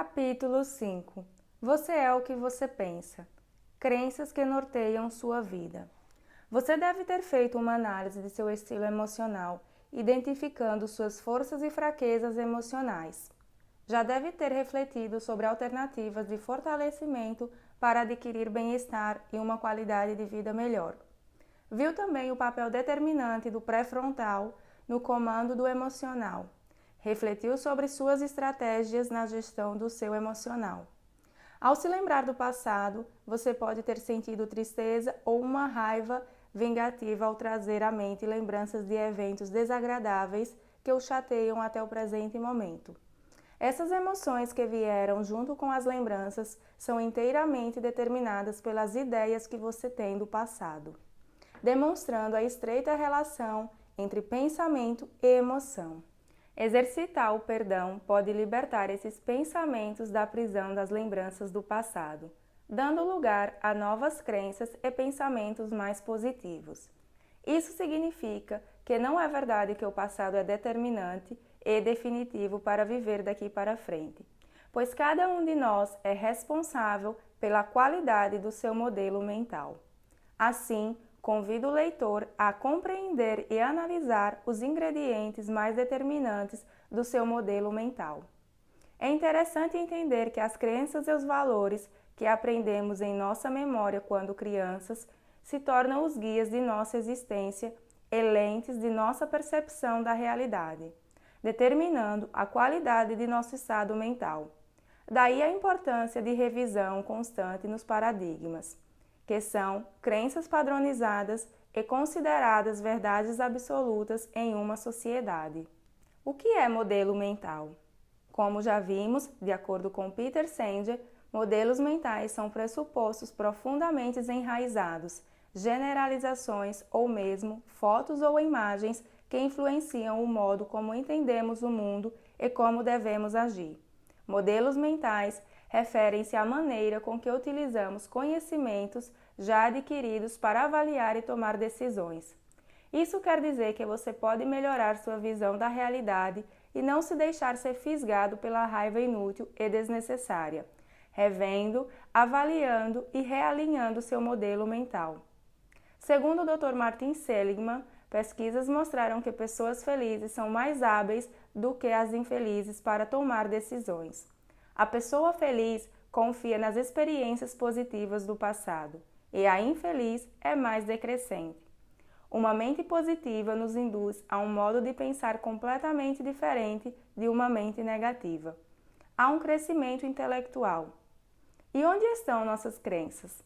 Capítulo 5. Você é o que você pensa. Crenças que norteiam sua vida. Você deve ter feito uma análise de seu estilo emocional, identificando suas forças e fraquezas emocionais. Já deve ter refletido sobre alternativas de fortalecimento para adquirir bem-estar e uma qualidade de vida melhor. Viu também o papel determinante do pré-frontal no comando do emocional. Refletiu sobre suas estratégias na gestão do seu emocional. Ao se lembrar do passado, você pode ter sentido tristeza ou uma raiva vingativa ao trazer à mente lembranças de eventos desagradáveis que o chateiam até o presente momento. Essas emoções que vieram junto com as lembranças são inteiramente determinadas pelas ideias que você tem do passado, demonstrando a estreita relação entre pensamento e emoção. Exercitar o perdão pode libertar esses pensamentos da prisão das lembranças do passado, dando lugar a novas crenças e pensamentos mais positivos. Isso significa que não é verdade que o passado é determinante e definitivo para viver daqui para frente, pois cada um de nós é responsável pela qualidade do seu modelo mental. Assim, convido o leitor a compreender e analisar os ingredientes mais determinantes do seu modelo mental. É interessante entender que as crenças e os valores que aprendemos em nossa memória quando crianças se tornam os guias de nossa existência e lentes de nossa percepção da realidade, determinando a qualidade de nosso estado mental. Daí a importância de revisão constante nos paradigmas, que são crenças padronizadas e consideradas verdades absolutas em uma sociedade. O que é modelo mental? Como já vimos, de acordo com Peter Senge, modelos mentais são pressupostos profundamente enraizados, generalizações ou mesmo fotos ou imagens que influenciam o modo como entendemos o mundo e como devemos agir. Modelos mentais referem-se à maneira com que utilizamos conhecimentos já adquiridos para avaliar e tomar decisões. Isso quer dizer que você pode melhorar sua visão da realidade e não se deixar ser fisgado pela raiva inútil e desnecessária, revendo, avaliando e realinhando seu modelo mental. Segundo o Dr. Martin Seligman, pesquisas mostraram que pessoas felizes são mais hábeis do que as infelizes para tomar decisões. A pessoa feliz confia nas experiências positivas do passado e a infeliz é mais decrescente. Uma mente positiva nos induz a um modo de pensar completamente diferente de uma mente negativa. Há um crescimento intelectual. E onde estão nossas crenças?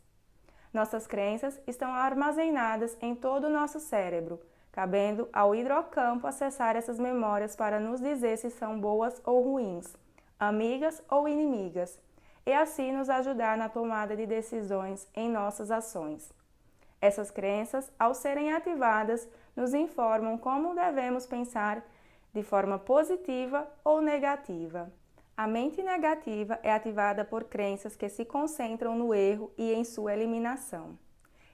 Nossas crenças estão armazenadas em todo o nosso cérebro, cabendo ao hidrocampo acessar essas memórias para nos dizer se são boas ou ruins, amigas ou inimigas, e assim nos ajudar na tomada de decisões em nossas ações. Essas crenças, ao serem ativadas, nos informam como devemos pensar de forma positiva ou negativa. A mente negativa é ativada por crenças que se concentram no erro e em sua eliminação.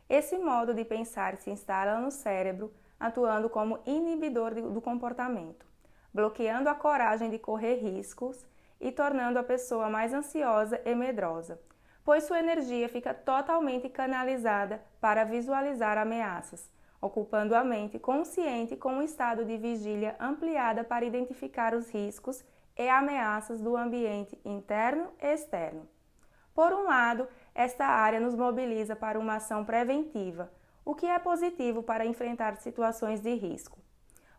Esse modo de pensar se instala no cérebro, atuando como inibidor do comportamento, bloqueando a coragem de correr riscos e tornando a pessoa mais ansiosa e medrosa, pois sua energia fica totalmente canalizada para visualizar ameaças, ocupando a mente consciente com um estado de vigília ampliada para identificar os riscos e ameaças do ambiente interno e externo. Por um lado, esta área nos mobiliza para uma ação preventiva, o que é positivo para enfrentar situações de risco.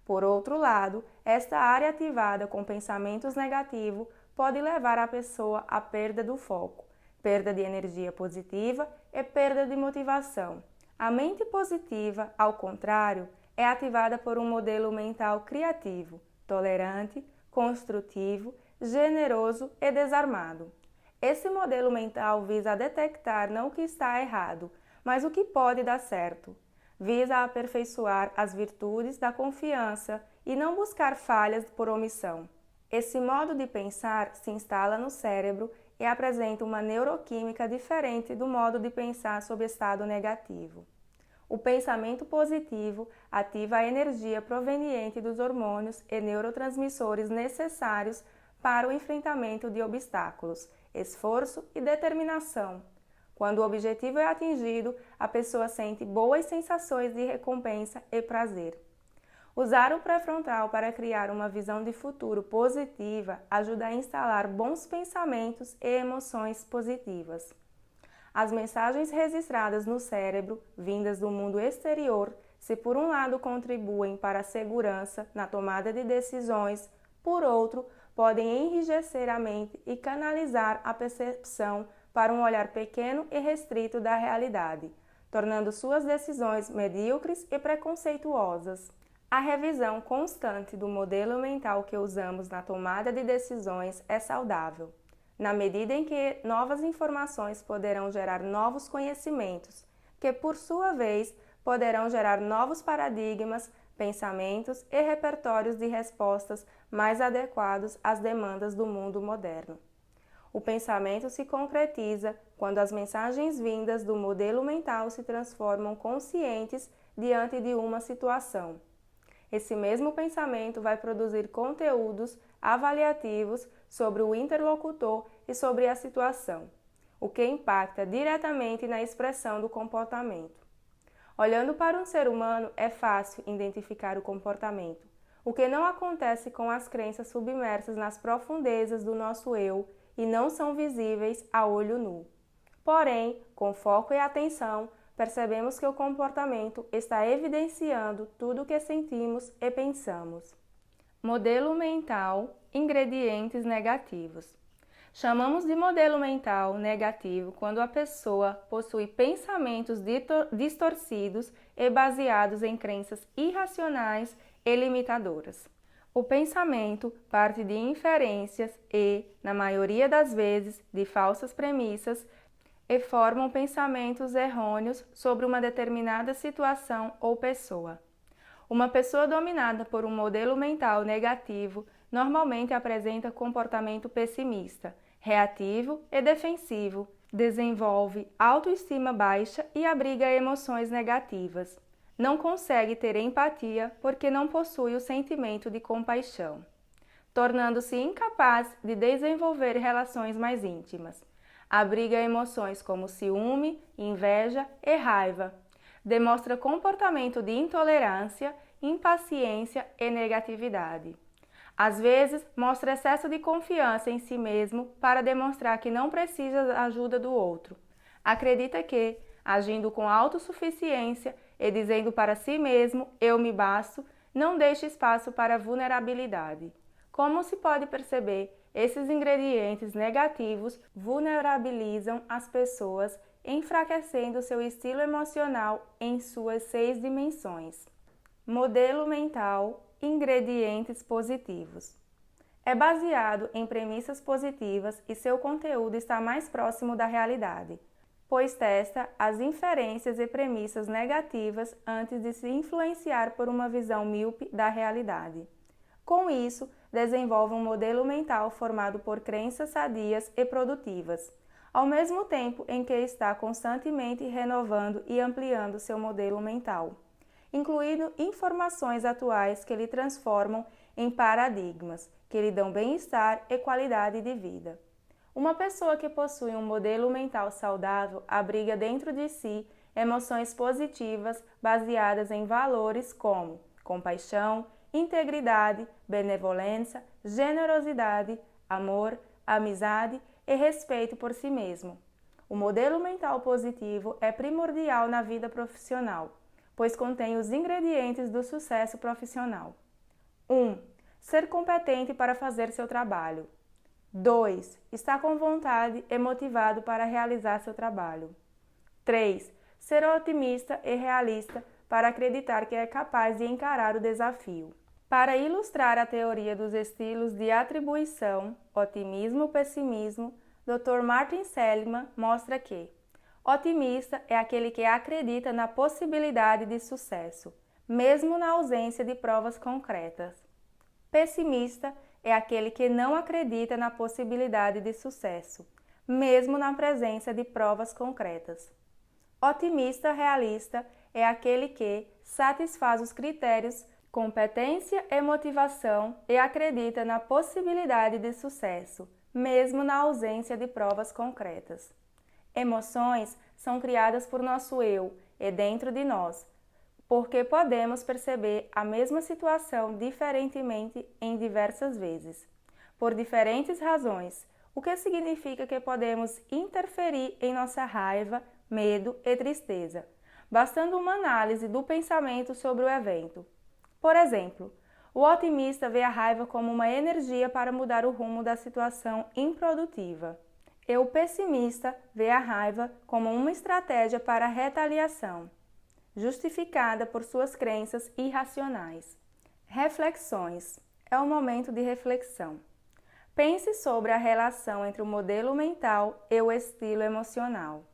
Por outro lado, esta área ativada com pensamentos negativos pode levar a pessoa à perda do foco, perda de energia positiva e perda de motivação. A mente positiva, ao contrário, é ativada por um modelo mental criativo, tolerante, construtivo, generoso e desarmado. Esse modelo mental visa detectar não o que está errado, mas o que pode dar certo. Visa aperfeiçoar as virtudes da confiança e não buscar falhas por omissão. Esse modo de pensar se instala no cérebro e apresenta uma neuroquímica diferente do modo de pensar sob estado negativo. O pensamento positivo ativa a energia proveniente dos hormônios e neurotransmissores necessários para o enfrentamento de obstáculos, esforço e determinação. Quando o objetivo é atingido, a pessoa sente boas sensações de recompensa e prazer. Usar o pré-frontal para criar uma visão de futuro positiva ajuda a instalar bons pensamentos e emoções positivas. As mensagens registradas no cérebro, vindas do mundo exterior, se por um lado contribuem para a segurança na tomada de decisões, por outro, podem enrijecer a mente e canalizar a percepção para um olhar pequeno e restrito da realidade, tornando suas decisões medíocres e preconceituosas. A revisão constante do modelo mental que usamos na tomada de decisões é saudável, na medida em que novas informações poderão gerar novos conhecimentos, que por sua vez poderão gerar novos paradigmas, pensamentos e repertórios de respostas mais adequados às demandas do mundo moderno. O pensamento se concretiza quando as mensagens vindas do modelo mental se transformam conscientes diante de uma situação. Esse mesmo pensamento vai produzir conteúdos avaliativos sobre o interlocutor e sobre a situação, o que impacta diretamente na expressão do comportamento. Olhando para um ser humano, é fácil identificar o comportamento, o que não acontece com as crenças submersas nas profundezas do nosso eu e não são visíveis a olho nu. Porém, com foco e atenção, percebemos que o comportamento está evidenciando tudo o que sentimos e pensamos. Modelo mental, ingredientes negativos. Chamamos de modelo mental negativo quando a pessoa possui pensamentos distorcidos e baseados em crenças irracionais e limitadoras. O pensamento parte de inferências e, na maioria das vezes, de falsas premissas e formam pensamentos errôneos sobre uma determinada situação ou pessoa. Uma pessoa dominada por um modelo mental negativo normalmente apresenta comportamento pessimista, reativo e defensivo, desenvolve autoestima baixa e abriga emoções negativas. Não consegue ter empatia porque não possui o sentimento de compaixão, tornando-se incapaz de desenvolver relações mais íntimas. Abriga emoções como ciúme, inveja e raiva. Demonstra comportamento de intolerância, impaciência e negatividade. Às vezes, mostra excesso de confiança em si mesmo para demonstrar que não precisa da ajuda do outro. Acredita que, agindo com autossuficiência e dizendo para si mesmo, eu me basto, não deixa espaço para vulnerabilidade. Como se pode perceber, esses ingredientes negativos vulnerabilizam as pessoas, enfraquecendo seu estilo emocional em suas 6 dimensões. Modelo mental, ingredientes positivos. É baseado em premissas positivas e seu conteúdo está mais próximo da realidade, pois testa as inferências e premissas negativas antes de se influenciar por uma visão míope da realidade. Com isso, desenvolve um modelo mental formado por crenças sadias e produtivas, ao mesmo tempo em que está constantemente renovando e ampliando seu modelo mental, incluindo informações atuais que lhe transformam em paradigmas, que lhe dão bem-estar e qualidade de vida. Uma pessoa que possui um modelo mental saudável abriga dentro de si emoções positivas baseadas em valores como compaixão, integridade, benevolência, generosidade, amor, amizade e respeito por si mesmo. O modelo mental positivo é primordial na vida profissional, pois contém os ingredientes do sucesso profissional. 1. Ser competente para fazer seu trabalho. 2. Estar com vontade e motivado para realizar seu trabalho. 3. Ser otimista e realista para acreditar que é capaz de encarar o desafio. Para ilustrar a teoria dos estilos de atribuição, otimismo, pessimismo, Dr. Martin Seligman mostra que otimista é aquele que acredita na possibilidade de sucesso, mesmo na ausência de provas concretas. Pessimista é aquele que não acredita na possibilidade de sucesso, mesmo na presença de provas concretas. Otimista realista é aquele que satisfaz os critérios competência e motivação e acredita na possibilidade de sucesso, mesmo na ausência de provas concretas. Emoções são criadas por nosso eu e dentro de nós, porque podemos perceber a mesma situação diferentemente em diversas vezes, por diferentes razões, o que significa que podemos interferir em nossa raiva, medo e tristeza, bastando uma análise do pensamento sobre o evento. Por exemplo, o otimista vê a raiva como uma energia para mudar o rumo da situação improdutiva, e o pessimista vê a raiva como uma estratégia para a retaliação, justificada por suas crenças irracionais. Reflexões. É o momento de reflexão. Pense sobre a relação entre o modelo mental e o estilo emocional.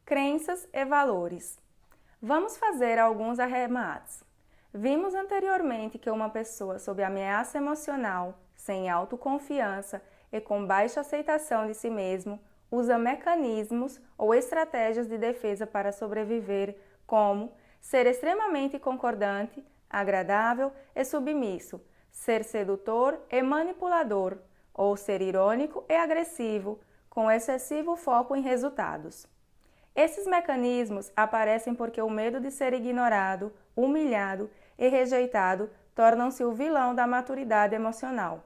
Crenças e valores. Vamos fazer alguns arremates. Vimos anteriormente que uma pessoa sob ameaça emocional, sem autoconfiança e com baixa aceitação de si mesmo, usa mecanismos ou estratégias de defesa para sobreviver, como ser extremamente concordante, agradável e submisso, ser sedutor e manipulador, ou ser irônico e agressivo, com excessivo foco em resultados. Esses mecanismos aparecem porque o medo de ser ignorado, humilhado e rejeitado tornam-se o vilão da maturidade emocional.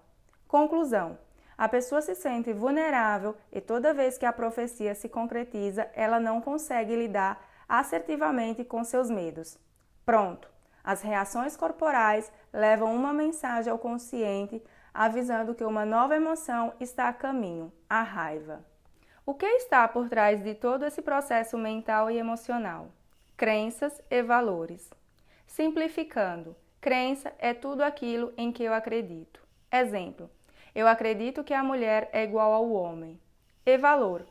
Conclusão: a pessoa se sente vulnerável e toda vez que a profecia se concretiza, ela não consegue lidar assertivamente com seus medos. Pronto! As reações corporais levam uma mensagem ao consciente avisando que uma nova emoção está a caminho, a raiva. O que está por trás de todo esse processo mental e emocional? Crenças e valores. Simplificando, crença é tudo aquilo em que eu acredito. Exemplo, eu acredito que a mulher é igual ao homem. E valor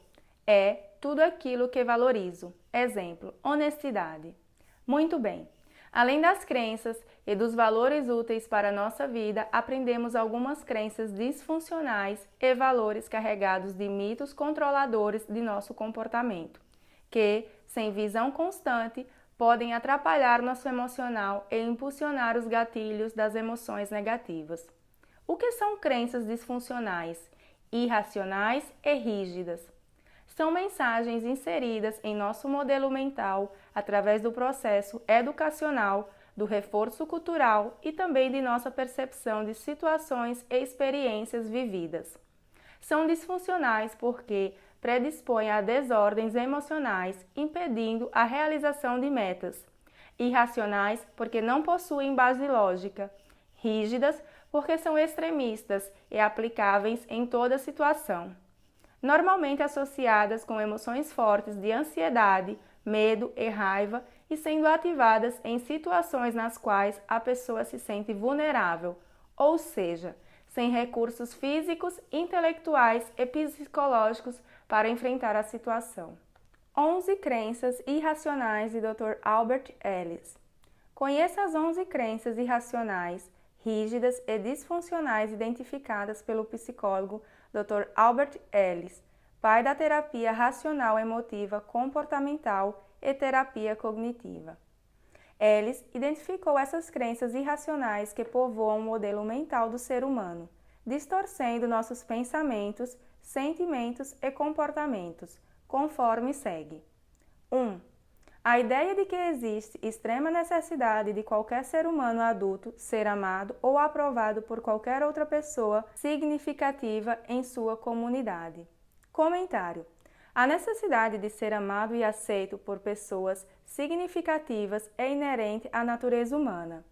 é tudo aquilo que valorizo. Exemplo, honestidade. Muito bem. Além das crenças e dos valores úteis para a nossa vida, aprendemos algumas crenças disfuncionais e valores carregados de mitos controladores de nosso comportamento, que, sem visão constante, podem atrapalhar nosso emocional e impulsionar os gatilhos das emoções negativas. O que são crenças disfuncionais, irracionais e rígidas? São mensagens inseridas em nosso modelo mental através do processo educacional, do reforço cultural e também de nossa percepção de situações e experiências vividas. São disfuncionais porque predispõem a desordens emocionais, impedindo a realização de metas. Irracionais porque não possuem base lógica. Rígidas porque são extremistas e aplicáveis em toda situação. Normalmente associadas com emoções fortes de ansiedade, medo e raiva e sendo ativadas em situações nas quais a pessoa se sente vulnerável, ou seja, sem recursos físicos, intelectuais e psicológicos para enfrentar a situação. 11 crenças irracionais de Dr. Albert Ellis. Conheça as 11 crenças irracionais, rígidas e disfuncionais identificadas pelo psicólogo Dr. Albert Ellis, pai da terapia racional emotiva comportamental e terapia cognitiva. Ellis identificou essas crenças irracionais que povoam o modelo mental do ser humano, distorcendo nossos pensamentos, sentimentos e comportamentos, conforme segue. 1. A ideia de que existe extrema necessidade de qualquer ser humano adulto ser amado ou aprovado por qualquer outra pessoa significativa em sua comunidade. Comentário. A necessidade de ser amado e aceito por pessoas significativas é inerente à natureza humana.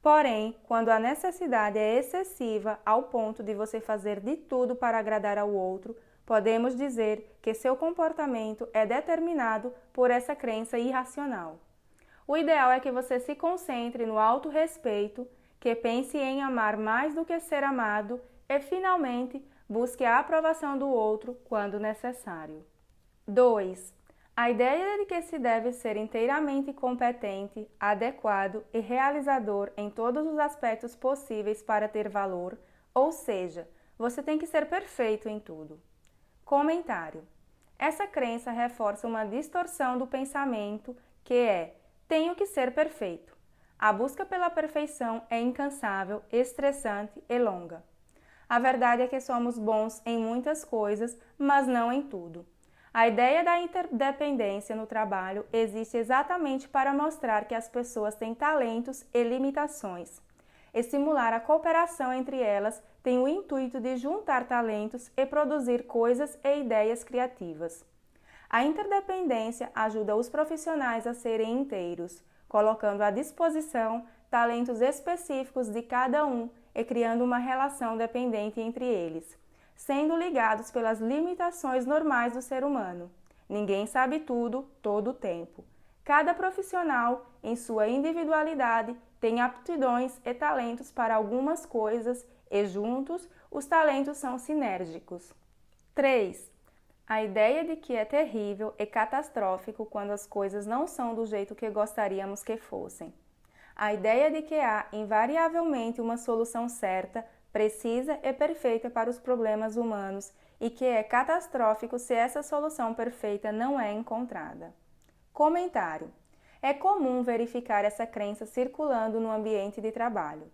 Porém, quando a necessidade é excessiva ao ponto de você fazer de tudo para agradar ao outro, podemos dizer que seu comportamento é determinado por essa crença irracional. O ideal é que você se concentre no autorrespeito, que pense em amar mais do que ser amado e, finalmente, busque a aprovação do outro quando necessário. 2. A ideia de que se deve ser inteiramente competente, adequado e realizador em todos os aspectos possíveis para ter valor, ou seja, você tem que ser perfeito em tudo. Comentário. Essa crença reforça uma distorção do pensamento que é: tenho que ser perfeito. A busca pela perfeição é incansável, estressante e longa. A verdade é que somos bons em muitas coisas, mas não em tudo. A ideia da interdependência no trabalho existe exatamente para mostrar que as pessoas têm talentos e limitações. Estimular a cooperação entre elas tem o intuito de juntar talentos e produzir coisas e ideias criativas. A interdependência ajuda os profissionais a serem inteiros, colocando à disposição talentos específicos de cada um e criando uma relação dependente entre eles, sendo ligados pelas limitações normais do ser humano. Ninguém sabe tudo, todo o tempo. Cada profissional, em sua individualidade, tem aptidões e talentos para algumas coisas e, juntos, os talentos são sinérgicos. 3. A ideia de que é terrível e catastrófico quando as coisas não são do jeito que gostaríamos que fossem. A ideia de que há invariavelmente uma solução certa, precisa e perfeita para os problemas humanos e que é catastrófico se essa solução perfeita não é encontrada. Comentário: é comum verificar essa crença circulando no ambiente de trabalho.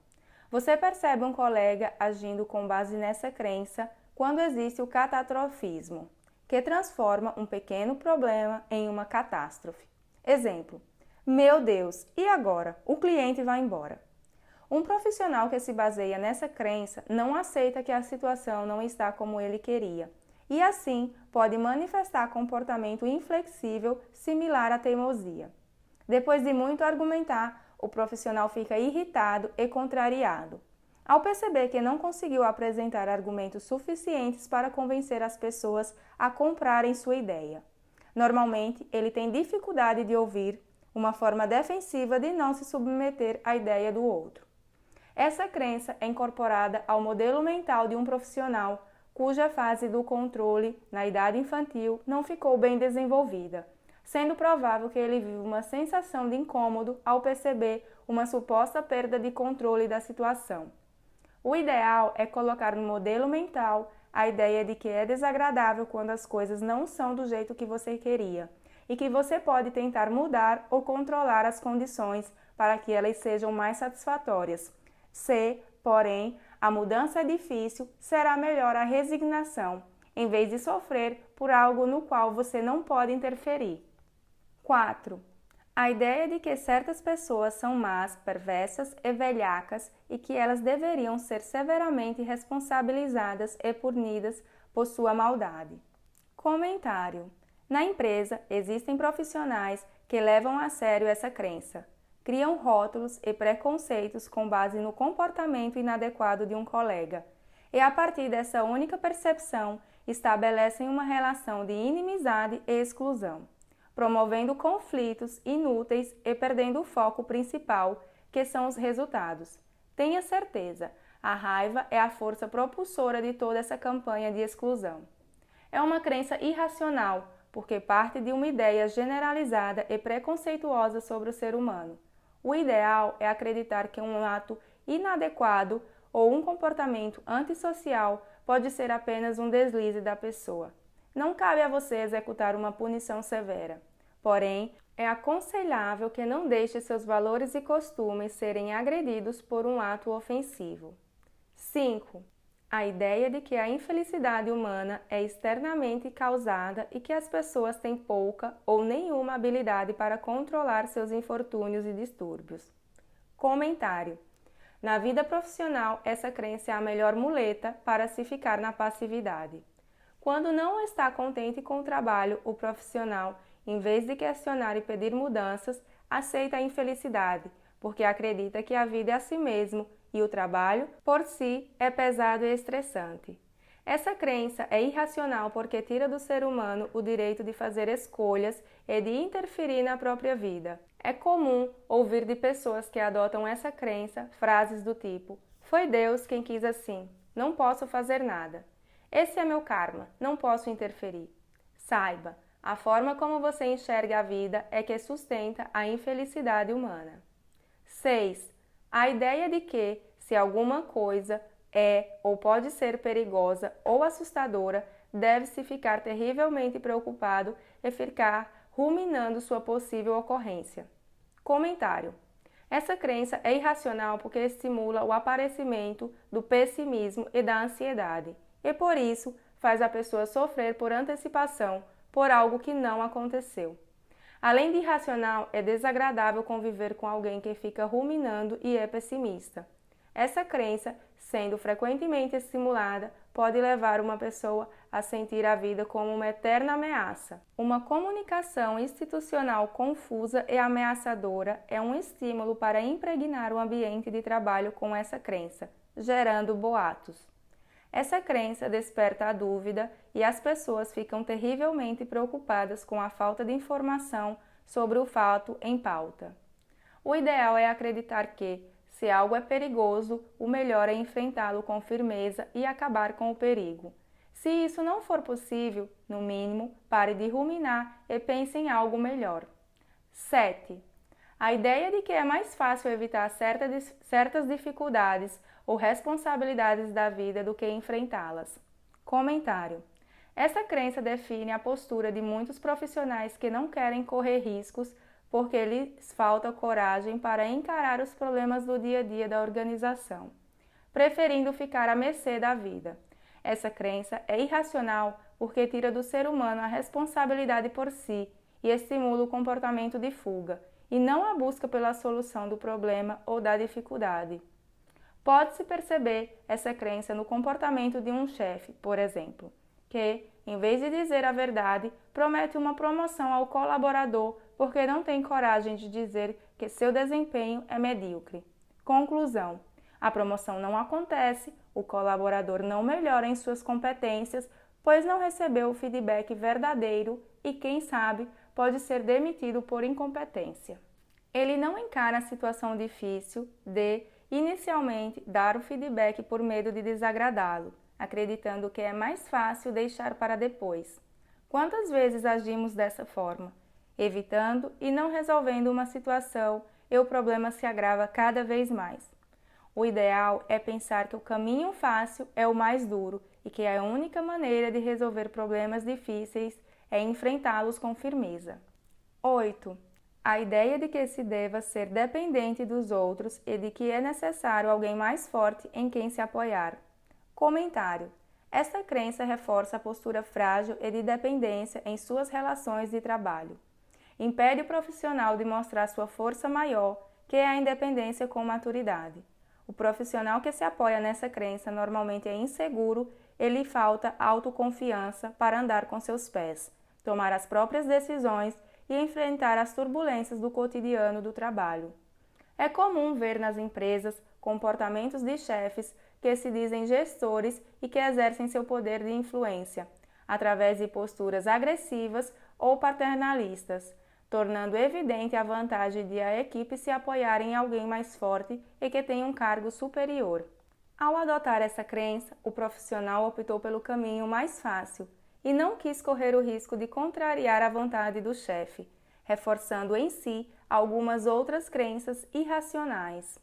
Você percebe um colega agindo com base nessa crença quando existe o catastrofismo, que transforma um pequeno problema em uma catástrofe. Exemplo: meu Deus, e agora? O cliente vai embora. Um profissional que se baseia nessa crença não aceita que a situação não está como ele queria e, assim, pode manifestar comportamento inflexível similar à teimosia. Depois de muito argumentar, o profissional fica irritado e contrariado. Ao perceber que não conseguiu apresentar argumentos suficientes para convencer as pessoas a comprarem sua ideia. Normalmente, ele tem dificuldade de ouvir, uma forma defensiva de não se submeter à ideia do outro. Essa crença é incorporada ao modelo mental de um profissional cuja fase do controle na idade infantil não ficou bem desenvolvida, sendo provável que ele viva uma sensação de incômodo ao perceber uma suposta perda de controle da situação. O ideal é colocar no modelo mental a ideia de que é desagradável quando as coisas não são do jeito que você queria e que você pode tentar mudar ou controlar as condições para que elas sejam mais satisfatórias. Se, porém, a mudança é difícil, será melhor a resignação, em vez de sofrer por algo no qual você não pode interferir. 4. A ideia de que certas pessoas são más, perversas e velhacas e que elas deveriam ser severamente responsabilizadas e punidas por sua maldade. Comentário: na empresa, existem profissionais que levam a sério essa crença. Criam rótulos e preconceitos com base no comportamento inadequado de um colega, e a partir dessa única percepção estabelecem uma relação de inimizade e exclusão, promovendo conflitos inúteis e perdendo o foco principal, que são os resultados. Tenha certeza, a raiva é a força propulsora de toda essa campanha de exclusão. É uma crença irracional, porque parte de uma ideia generalizada e preconceituosa sobre o ser humano. O ideal é acreditar que um ato inadequado ou um comportamento antissocial pode ser apenas um deslize da pessoa. Não cabe a você executar uma punição severa. Porém, é aconselhável que não deixe seus valores e costumes serem agredidos por um ato ofensivo. 5. A ideia de que a infelicidade humana é externamente causada e que as pessoas têm pouca ou nenhuma habilidade para controlar seus infortúnios e distúrbios. Comentário: na vida profissional, essa crença é a melhor muleta para se ficar na passividade. Quando não está contente com o trabalho, o profissional, em vez de questionar e pedir mudanças, aceita a infelicidade, porque acredita que a vida é assim mesmo e o trabalho, por si, é pesado e estressante. Essa crença é irracional porque tira do ser humano o direito de fazer escolhas e de interferir na própria vida. É comum ouvir de pessoas que adotam essa crença frases do tipo: "Foi Deus quem quis assim, não posso fazer nada. Esse é meu karma, não posso interferir." Saiba, a forma como você enxerga a vida é que sustenta a infelicidade humana. 6. A ideia de que, se alguma coisa é ou pode ser perigosa ou assustadora, deve-se ficar terrivelmente preocupado e ficar ruminando sua possível ocorrência. Comentário: Essa crença é irracional porque estimula o aparecimento do pessimismo e da ansiedade, e por isso faz a pessoa sofrer por antecipação por algo que não aconteceu. Além de irracional, é desagradável conviver com alguém que fica ruminando e é pessimista. Essa crença, sendo frequentemente estimulada, pode levar uma pessoa a sentir a vida como uma eterna ameaça. Uma comunicação institucional confusa e ameaçadora é um estímulo para impregnar o ambiente de trabalho com essa crença, gerando boatos. Essa crença desperta a dúvida e as pessoas ficam terrivelmente preocupadas com a falta de informação sobre o fato em pauta. O ideal é acreditar que, se algo é perigoso, o melhor é enfrentá-lo com firmeza e acabar com o perigo. Se isso não for possível, no mínimo, pare de ruminar e pense em algo melhor. 7. A ideia de que é mais fácil evitar certas dificuldades ou responsabilidades da vida do que enfrentá-las. Comentário. Essa crença define a postura de muitos profissionais que não querem correr riscos porque lhes falta coragem para encarar os problemas do dia a dia da organização, preferindo ficar à mercê da vida. Essa crença é irracional porque tira do ser humano a responsabilidade por si e estimula o comportamento de fuga, e não a busca pela solução do problema ou da dificuldade. Pode-se perceber essa crença no comportamento de um chefe, por exemplo, que, em vez de dizer a verdade, promete uma promoção ao colaborador porque não tem coragem de dizer que seu desempenho é medíocre. Conclusão: a promoção não acontece, o colaborador não melhora em suas competências, pois não recebeu o feedback verdadeiro e, quem sabe, pode ser demitido por incompetência. Ele não encara a situação difícil de, inicialmente, dar o feedback por medo de desagradá-lo, acreditando que é mais fácil deixar para depois. Quantas vezes agimos dessa forma? Evitando e não resolvendo uma situação e o problema se agrava cada vez mais. O ideal é pensar que o caminho fácil é o mais duro e que a única maneira de resolver problemas difíceis é enfrentá-los com firmeza. 8. A ideia de que se deva ser dependente dos outros e de que é necessário alguém mais forte em quem se apoiar. Comentário. Esta crença reforça a postura frágil e de dependência em suas relações de trabalho. Impede o profissional de mostrar sua força maior, que é a independência com maturidade. O profissional que se apoia nessa crença normalmente é inseguro e lhe falta autoconfiança para andar com seus pés, tomar as próprias decisões e enfrentar as turbulências do cotidiano do trabalho. É comum ver nas empresas comportamentos de chefes que se dizem gestores e que exercem seu poder de influência, através de posturas agressivas ou paternalistas, tornando evidente a vantagem de a equipe se apoiar em alguém mais forte e que tem um cargo superior. Ao adotar essa crença, o profissional optou pelo caminho mais fácil e não quis correr o risco de contrariar a vontade do chefe, reforçando em si algumas outras crenças irracionais.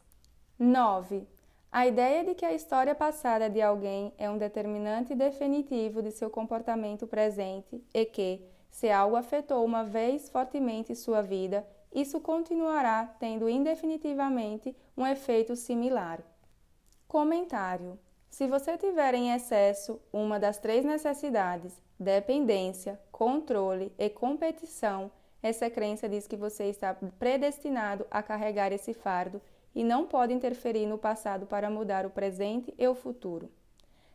9. A ideia de que a história passada de alguém é um determinante definitivo de seu comportamento presente e que, se algo afetou uma vez fortemente sua vida, isso continuará tendo indefinitivamente um efeito similar. Comentário. Se você tiver em excesso uma das 3 necessidades, dependência, controle e competição, essa crença diz que você está predestinado a carregar esse fardo e não pode interferir no passado para mudar o presente e o futuro.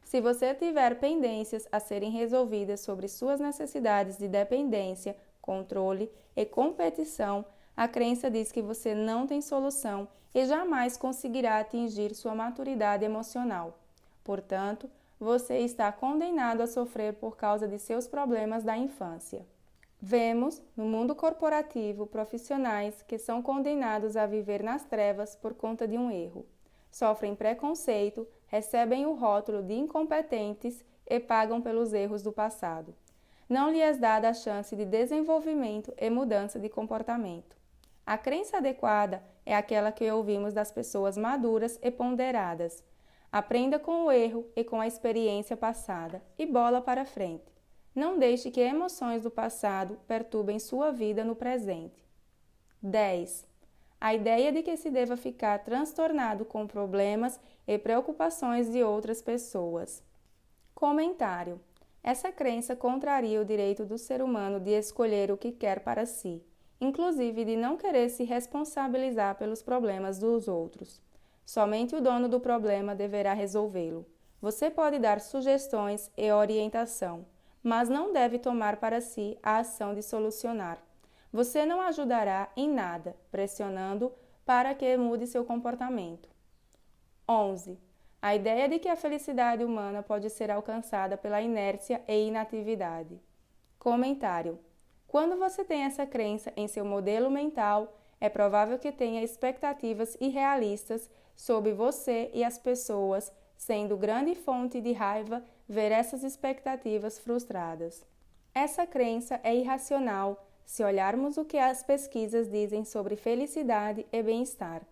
Se você tiver pendências a serem resolvidas sobre suas necessidades de dependência, controle e competição, a crença diz que você não tem solução e jamais conseguirá atingir sua maturidade emocional. Portanto, você está condenado a sofrer por causa de seus problemas da infância. Vemos, no mundo corporativo, profissionais que são condenados a viver nas trevas por conta de um erro. Sofrem preconceito, recebem o rótulo de incompetentes e pagam pelos erros do passado. Não lhes é dada a chance de desenvolvimento e mudança de comportamento. A crença adequada é aquela que ouvimos das pessoas maduras e ponderadas. Aprenda com o erro e com a experiência passada e bola para frente. Não deixe que emoções do passado perturbem sua vida no presente. 10. A ideia de que se deva ficar transtornado com problemas e preocupações de outras pessoas. Comentário: essa crença contraria o direito do ser humano de escolher o que quer para si, inclusive de não querer se responsabilizar pelos problemas dos outros. Somente o dono do problema deverá resolvê-lo. Você pode dar sugestões e orientação, mas não deve tomar para si a ação de solucionar. Você não ajudará em nada, pressionando para que mude seu comportamento. 11. A ideia de que a felicidade humana pode ser alcançada pela inércia e inatividade. Comentário: quando você tem essa crença em seu modelo mental, é provável que tenha expectativas irrealistas sobre você e as pessoas, sendo grande fonte de raiva ver essas expectativas frustradas. Essa crença é irracional se olharmos o que as pesquisas dizem sobre felicidade e bem-estar.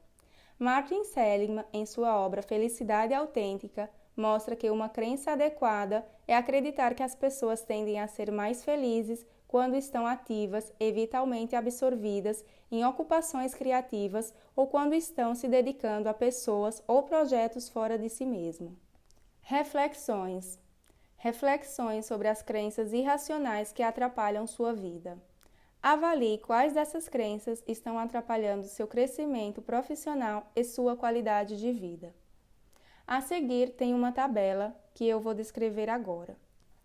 Martin Seligman, em sua obra Felicidade Autêntica, mostra que uma crença adequada é acreditar que as pessoas tendem a ser mais felizes quando estão ativas e vitalmente absorvidas em ocupações criativas ou quando estão se dedicando a pessoas ou projetos fora de si mesmo. Reflexões. Reflexões sobre as crenças irracionais que atrapalham sua vida. Avalie quais dessas crenças estão atrapalhando seu crescimento profissional e sua qualidade de vida. A seguir tem uma tabela que eu vou descrever agora.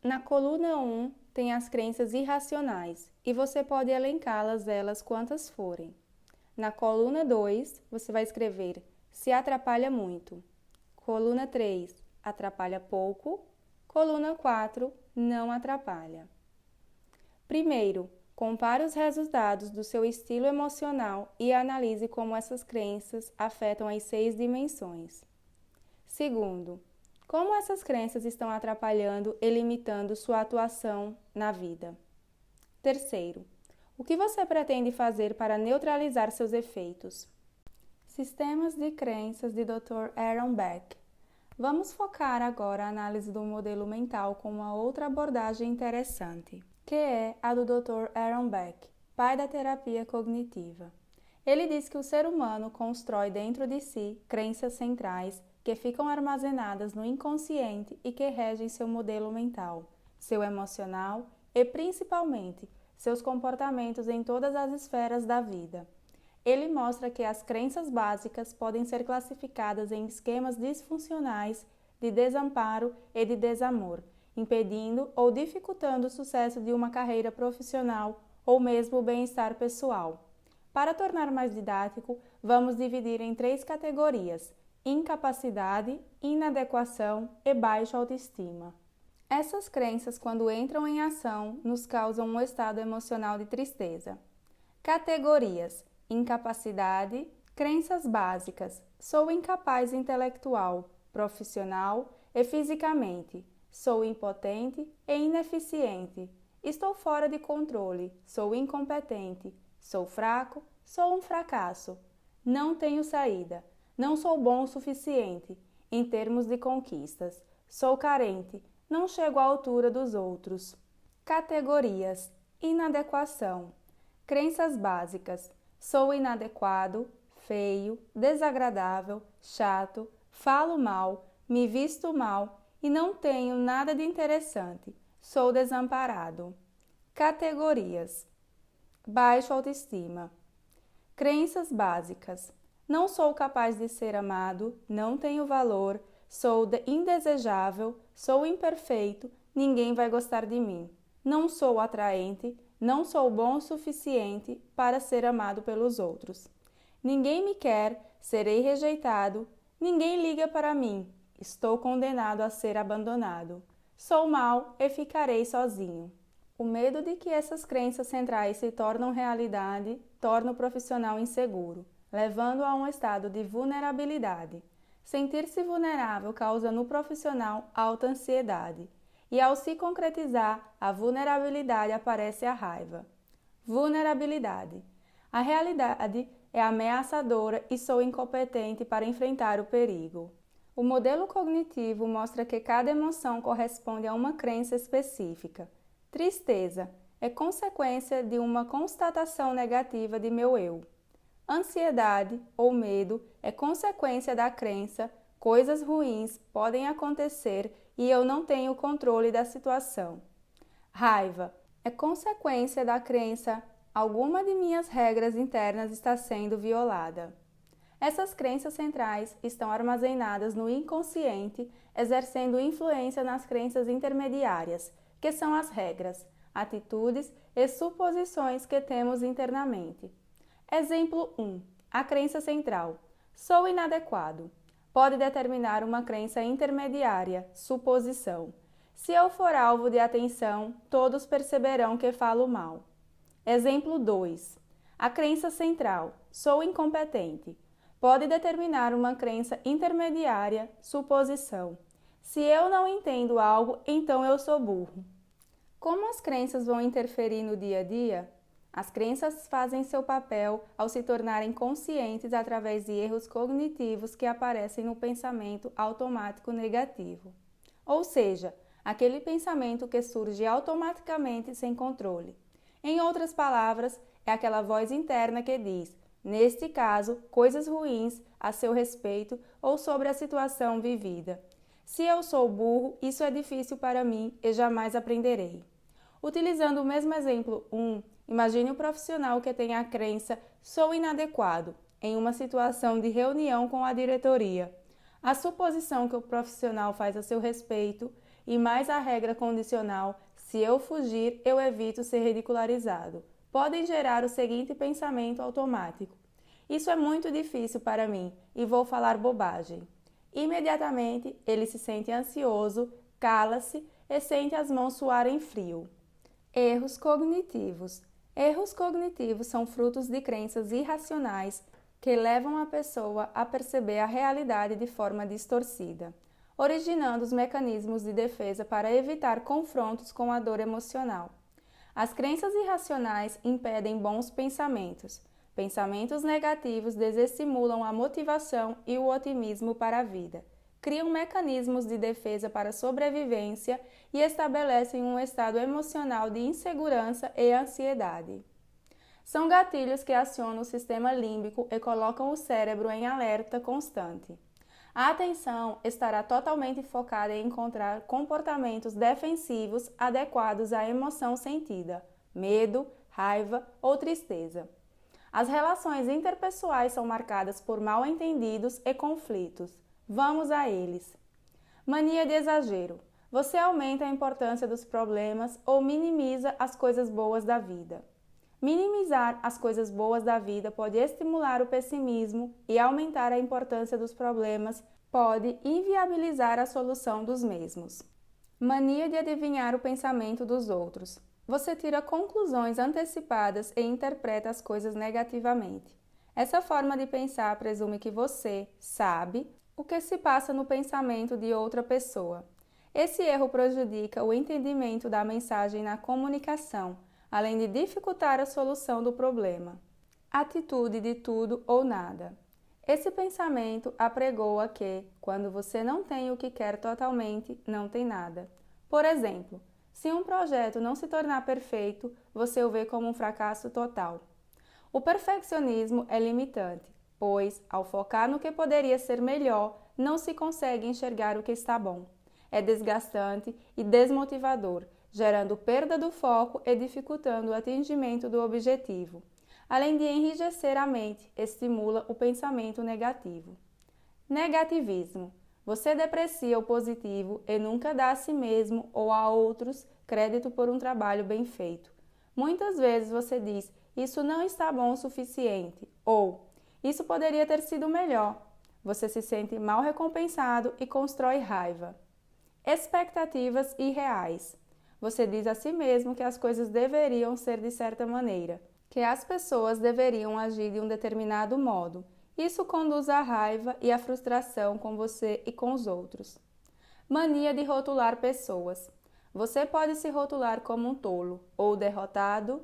Na coluna 1 tem as crenças irracionais e você pode elencá-las elas quantas forem. Na coluna 2 você vai escrever se atrapalha muito. Coluna 3, atrapalha pouco. Coluna 4, não atrapalha. Primeiro, compare os resultados do seu estilo emocional e analise como essas crenças afetam as 6 dimensões. Segundo, como essas crenças estão atrapalhando e limitando sua atuação na vida. Terceiro, o que você pretende fazer para neutralizar seus efeitos? Sistemas de crenças de Dr. Aaron Beck. Vamos focar agora a análise do modelo mental com uma outra abordagem interessante, que é a do Dr. Aaron Beck, pai da terapia cognitiva. Ele diz que o ser humano constrói dentro de si crenças centrais que ficam armazenadas no inconsciente e que regem seu modelo mental, seu emocional e, principalmente, seus comportamentos em todas as esferas da vida. Ele mostra que as crenças básicas podem ser classificadas em esquemas disfuncionais de desamparo e de desamor, impedindo ou dificultando o sucesso de uma carreira profissional ou mesmo o bem-estar pessoal. Para tornar mais didático, vamos dividir em 3 categorias: incapacidade, inadequação e baixa autoestima. Essas crenças, quando entram em ação, nos causam um estado emocional de tristeza. Categorias: incapacidade, crenças básicas: sou incapaz intelectual, profissional e fisicamente. Sou impotente e ineficiente. Estou fora de controle. Sou incompetente. Sou fraco. Sou um fracasso. Não tenho saída. Não sou bom o suficiente em termos de conquistas. Sou carente. Não chego à altura dos outros. Categorias: inadequação. Crenças básicas: sou inadequado, feio, desagradável, chato, falo mal, me visto mal e não tenho nada de interessante. Sou desamparado. Categorias: baixa autoestima. Crenças básicas: não sou capaz de ser amado, não tenho valor, sou indesejável, sou imperfeito, ninguém vai gostar de mim. Não sou atraente, não sou bom o suficiente para ser amado pelos outros. Ninguém me quer, serei rejeitado, ninguém liga para mim. Estou condenado a ser abandonado. Sou mau e ficarei sozinho. O medo de que essas crenças centrais se tornam realidade torna o profissional inseguro, levando a um estado de vulnerabilidade. Sentir-se vulnerável causa no profissional alta ansiedade, e ao se concretizar a vulnerabilidade aparece a raiva. Vulnerabilidade. A realidade é ameaçadora e sou incompetente para enfrentar o perigo. O modelo cognitivo mostra que cada emoção corresponde a uma crença específica. Tristeza é consequência de uma constatação negativa de meu eu. Ansiedade ou medo é consequência da crença coisas ruins podem acontecer e eu não tenho controle da situação. Raiva é consequência da crença alguma de minhas regras internas está sendo violada. Essas crenças centrais estão armazenadas no inconsciente, exercendo influência nas crenças intermediárias, que são as regras, atitudes e suposições que temos internamente. Exemplo 1. A crença central. Sou inadequado. Pode determinar uma crença intermediária, suposição. Se eu for alvo de atenção, todos perceberão que falo mal. Exemplo 2. A crença central. Sou incompetente. Pode determinar uma crença intermediária, suposição. Se eu não entendo algo, então eu sou burro. Como as crenças vão interferir no dia a dia? As crenças fazem seu papel ao se tornarem conscientes através de erros cognitivos que aparecem no pensamento automático negativo. Ou seja, aquele pensamento que surge automaticamente sem controle. Em outras palavras, é aquela voz interna que diz, neste caso, coisas ruins a seu respeito ou sobre a situação vivida. Se eu sou burro, isso é difícil para mim e jamais aprenderei. Utilizando o mesmo exemplo 1, imagine um profissional que tem a crença sou inadequado em uma situação de reunião com a diretoria. A suposição que o profissional faz a seu respeito e mais a regra condicional, se eu fugir, eu evito ser ridicularizado, podem gerar o seguinte pensamento automático. Isso é muito difícil para mim e vou falar bobagem. Imediatamente, ele se sente ansioso, cala-se e sente as mãos suarem frio. Erros cognitivos. Erros cognitivos são frutos de crenças irracionais que levam a pessoa a perceber a realidade de forma distorcida, originando os mecanismos de defesa para evitar confrontos com a dor emocional. As crenças irracionais impedem bons pensamentos. Pensamentos negativos desestimulam a motivação e o otimismo para a vida, criam mecanismos de defesa para a sobrevivência e estabelecem um estado emocional de insegurança e ansiedade. São gatilhos que acionam o sistema límbico e colocam o cérebro em alerta constante. A atenção estará totalmente focada em encontrar comportamentos defensivos adequados à emoção sentida, medo, raiva ou tristeza. As relações interpessoais são marcadas por mal-entendidos e conflitos. Vamos a eles. Mania de exagero. Você aumenta a importância dos problemas ou minimiza as coisas boas da vida. Minimizar as coisas boas da vida pode estimular o pessimismo e aumentar a importância dos problemas pode inviabilizar a solução dos mesmos. Mania de adivinhar o pensamento dos outros. Você tira conclusões antecipadas e interpreta as coisas negativamente. Essa forma de pensar presume que você sabe o que se passa no pensamento de outra pessoa. Esse erro prejudica o entendimento da mensagem na comunicação, além de dificultar a solução do problema. Atitude de tudo ou nada. Esse pensamento apregoa que, quando você não tem o que quer totalmente, não tem nada. Por exemplo, se um projeto não se tornar perfeito, você o vê como um fracasso total. O perfeccionismo é limitante, pois, ao focar no que poderia ser melhor, não se consegue enxergar o que está bom. É desgastante e desmotivador, gerando perda do foco e dificultando o atingimento do objetivo. Além de enrijecer a mente, estimula o pensamento negativo. Negativismo. Você deprecia o positivo e nunca dá a si mesmo ou a outros crédito por um trabalho bem feito. Muitas vezes você diz, isso não está bom o suficiente, ou isso poderia ter sido melhor. Você se sente mal recompensado e constrói raiva. Expectativas irreais. Você diz a si mesmo que as coisas deveriam ser de certa maneira, que as pessoas deveriam agir de um determinado modo. Isso conduz à raiva e à frustração com você e com os outros. Mania de rotular pessoas. Você pode se rotular como um tolo, ou derrotado,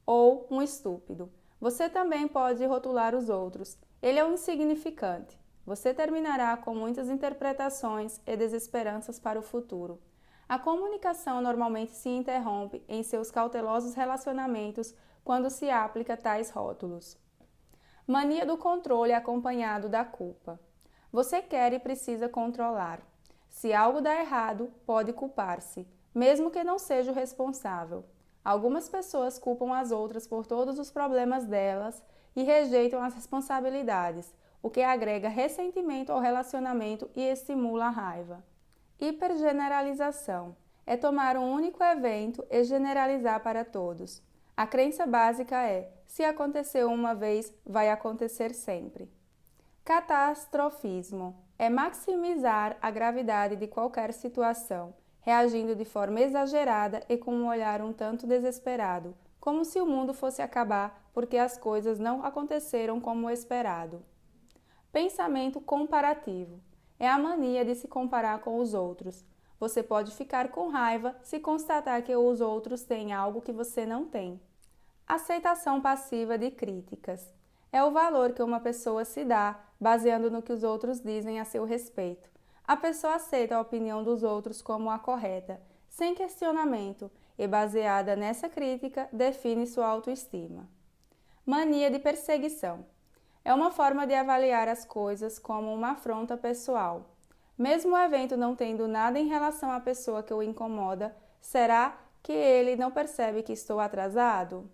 ou um estúpido. Você também pode rotular os outros. Ele é um insignificante. Você terminará com muitas interpretações e desesperanças para o futuro. A comunicação normalmente se interrompe em seus cautelosos relacionamentos quando se aplica tais rótulos. Mania do controle acompanhado da culpa. Você quer e precisa controlar. Se algo dá errado, pode culpar-se, mesmo que não seja o responsável. Algumas pessoas culpam as outras por todos os problemas delas e rejeitam as responsabilidades, o que agrega ressentimento ao relacionamento e estimula a raiva. Hipergeneralização é tomar um único evento e generalizar para todos. A crença básica é: se aconteceu uma vez, vai acontecer sempre. Catastrofismo é maximizar a gravidade de qualquer situação, reagindo de forma exagerada e com um olhar um tanto desesperado, como se o mundo fosse acabar porque as coisas não aconteceram como esperado. Pensamento comparativo é a mania de se comparar com os outros. Você pode ficar com raiva se constatar que os outros têm algo que você não tem. Aceitação passiva de críticas é o valor que uma pessoa se dá baseando no que os outros dizem a seu respeito. A pessoa aceita a opinião dos outros como a correta, sem questionamento, e baseada nessa crítica, define sua autoestima. Mania de perseguição é uma forma de avaliar as coisas como uma afronta pessoal. Mesmo o evento não tendo nada em relação à pessoa que o incomoda, será que ele não percebe que estou atrasado?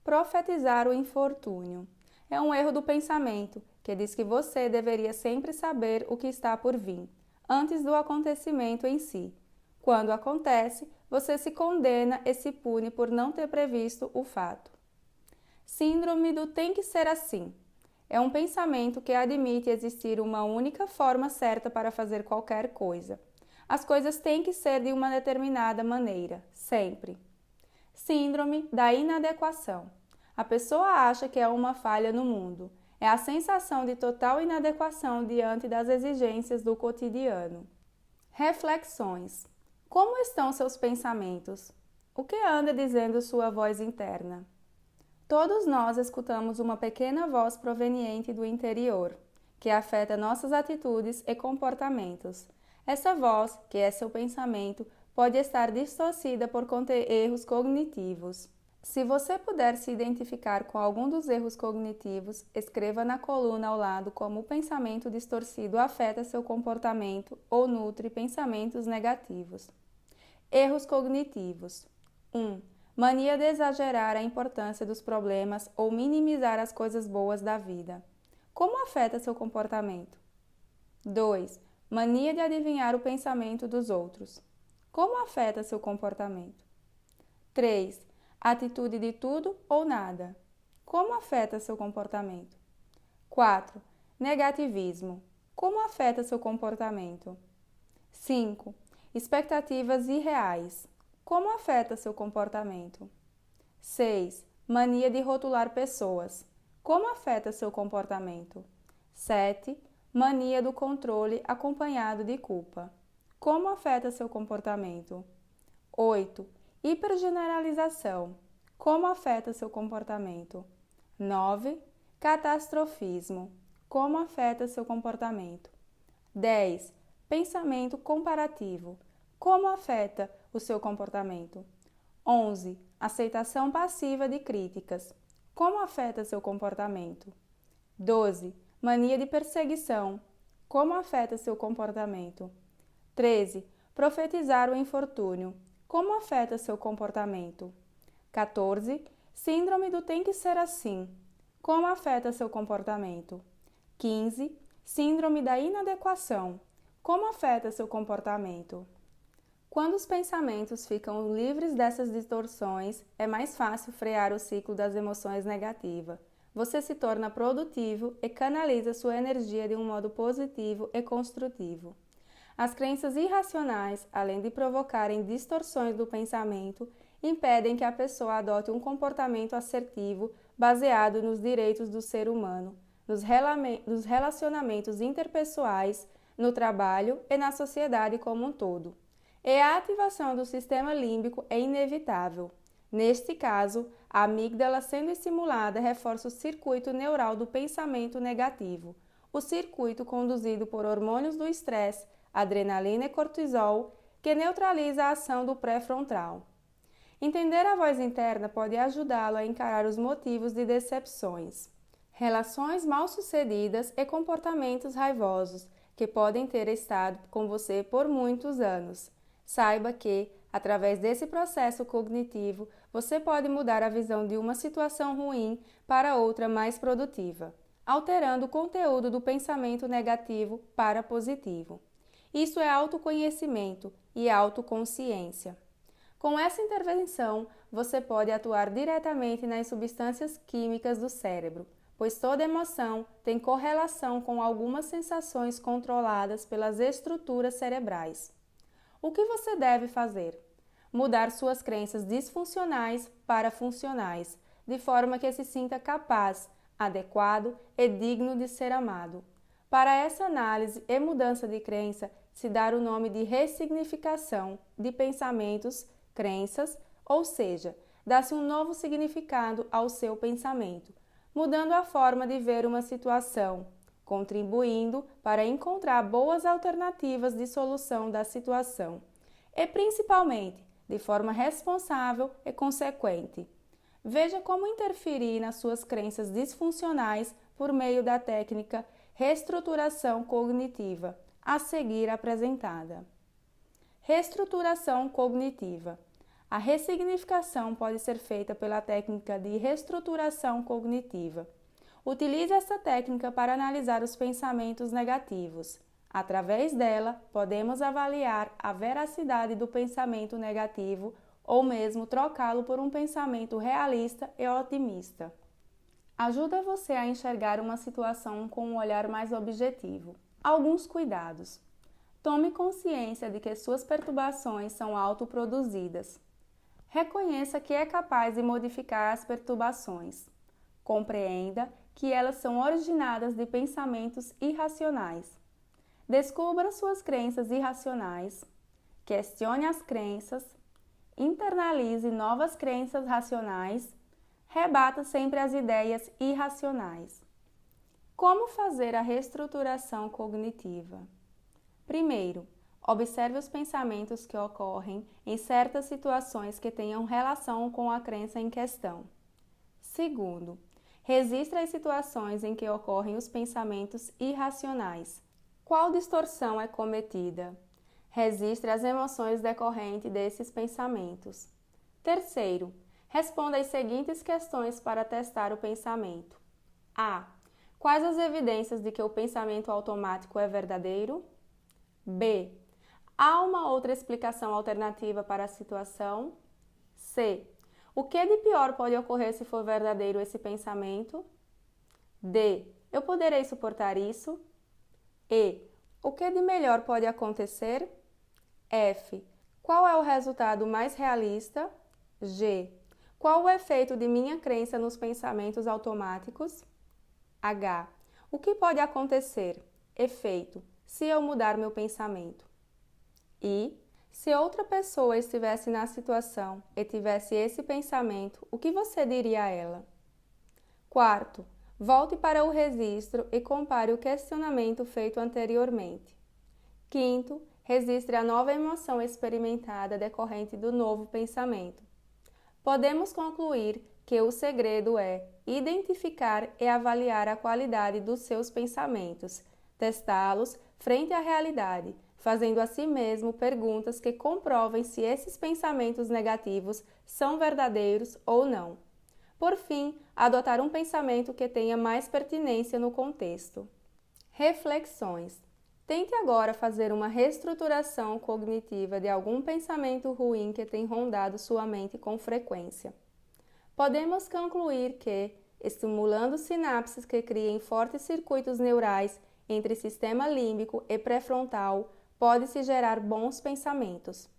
Profetizar o infortúnio é um erro do pensamento que diz que você deveria sempre saber o que está por vir, antes do acontecimento em si. Quando acontece, você se condena e se pune por não ter previsto o fato. Síndrome do tem que ser assim. É um pensamento que admite existir uma única forma certa para fazer qualquer coisa. As coisas têm que ser de uma determinada maneira, sempre. Síndrome da inadequação. A pessoa acha que é uma falha no mundo. É a sensação de total inadequação diante das exigências do cotidiano. Reflexões. Como estão seus pensamentos? O que anda dizendo sua voz interna? Todos nós escutamos uma pequena voz proveniente do interior, que afeta nossas atitudes e comportamentos. Essa voz, que é seu pensamento, pode estar distorcida por conter erros cognitivos. Se você puder se identificar com algum dos erros cognitivos, escreva na coluna ao lado como o pensamento distorcido afeta seu comportamento ou nutre pensamentos negativos. Erros cognitivos. 1. Mania de exagerar a importância dos problemas ou minimizar as coisas boas da vida. Como afeta seu comportamento? 2. Mania de adivinhar o pensamento dos outros. Como afeta seu comportamento? 3. Atitude de tudo ou nada. Como afeta seu comportamento? 4. Negativismo. Como afeta seu comportamento? 5. Expectativas irreais. Como afeta seu comportamento? 6. Mania de rotular pessoas. Como afeta seu comportamento? 7. Mania do controle acompanhado de culpa. Como afeta seu comportamento? 8. Hipergeneralização. Como afeta seu comportamento? 9. Catastrofismo. Como afeta seu comportamento? 10. Pensamento comparativo. Como afeta o seu comportamento? 11. Aceitação passiva de críticas. Como afeta seu comportamento? 12. Mania de perseguição. Como afeta seu comportamento? 13. Profetizar o infortúnio. Como afeta seu comportamento? 14. Síndrome do tem que ser assim. Como afeta seu comportamento? 15. Síndrome da inadequação. Como afeta seu comportamento? Quando os pensamentos ficam livres dessas distorções, é mais fácil frear o ciclo das emoções negativas. Você se torna produtivo e canaliza sua energia de um modo positivo e construtivo. As crenças irracionais, além de provocarem distorções do pensamento, impedem que a pessoa adote um comportamento assertivo baseado nos direitos do ser humano, nos relacionamentos interpessoais, no trabalho e na sociedade como um todo. E a ativação do sistema límbico é inevitável. Neste caso, a amígdala sendo estimulada reforça o circuito neural do pensamento negativo, o circuito conduzido por hormônios do estresse, adrenalina e cortisol, que neutraliza a ação do pré-frontal. Entender a voz interna pode ajudá-lo a encarar os motivos de decepções. relações mal-sucedidas e comportamentos raivosos que podem ter estado com você por muitos anos. Saiba que, através desse processo cognitivo, você pode mudar a visão de uma situação ruim para outra mais produtiva, alterando o conteúdo do pensamento negativo para positivo. Isso é autoconhecimento e autoconsciência. Com essa intervenção, você pode atuar diretamente nas substâncias químicas do cérebro, pois toda emoção tem correlação com algumas sensações controladas pelas estruturas cerebrais. O que você deve fazer? Mudar suas crenças disfuncionais para funcionais, de forma que se sinta capaz, adequado e digno de ser amado. Para essa análise e mudança de crença, se dá o nome de ressignificação de pensamentos, crenças, ou seja, dá-se um novo significado ao seu pensamento, mudando a forma de ver uma situação, contribuindo para encontrar boas alternativas de solução da situação e, principalmente, de forma responsável e consequente. Veja como interferir nas suas crenças disfuncionais por meio da técnica reestruturação cognitiva, a seguir apresentada. Reestruturação cognitiva. A ressignificação pode ser feita pela técnica de reestruturação cognitiva. Utilize essa técnica para analisar os pensamentos negativos. Através dela, podemos avaliar a veracidade do pensamento negativo ou mesmo trocá-lo por um pensamento realista e otimista. Ajuda você a enxergar uma situação com um olhar mais objetivo. Alguns cuidados. Tome consciência de que suas perturbações são autoproduzidas. Reconheça que é capaz de modificar as perturbações. Compreenda que elas são originadas de pensamentos irracionais. Descubra suas crenças irracionais. Questione as crenças. Internalize novas crenças racionais. Rebata sempre as ideias irracionais. Como fazer a reestruturação cognitiva? Primeiro, observe os pensamentos que ocorrem em certas situações que tenham relação com a crença em questão. Segundo, registre as situações em que ocorrem os pensamentos irracionais. Qual distorção é cometida? Registre as emoções decorrentes desses pensamentos. Terceiro, responda as seguintes questões para testar o pensamento. A. Quais as evidências de que o pensamento automático é verdadeiro? B. Há uma outra explicação alternativa para a situação? C. O que de pior pode ocorrer se for verdadeiro esse pensamento? D. Eu poderei suportar isso? E. O que de melhor pode acontecer? F. Qual é o resultado mais realista? G. Qual o efeito de minha crença nos pensamentos automáticos? H. O que pode acontecer? Efeito. Se eu mudar meu pensamento. E, se outra pessoa estivesse na situação e tivesse esse pensamento, o que você diria a ela? Quarto, volte para o registro e compare o questionamento feito anteriormente. Quinto, registre a nova emoção experimentada decorrente do novo pensamento. Podemos concluir que o segredo é identificar e avaliar a qualidade dos seus pensamentos, testá-los frente à realidade, fazendo a si mesmo perguntas que comprovem se esses pensamentos negativos são verdadeiros ou não. Por fim, adotar um pensamento que tenha mais pertinência no contexto. Reflexões. Tente agora fazer uma reestruturação cognitiva de algum pensamento ruim que tem rondado sua mente com frequência. Podemos concluir que, estimulando sinapses que criem fortes circuitos neurais entre sistema límbico e pré-frontal, pode-se gerar bons pensamentos.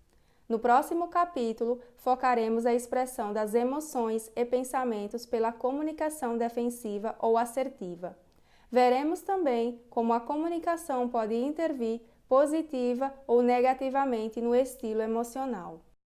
No próximo capítulo, focaremos a expressão das emoções e pensamentos pela comunicação defensiva ou assertiva. Veremos também como a comunicação pode intervir positiva ou negativamente no estilo emocional.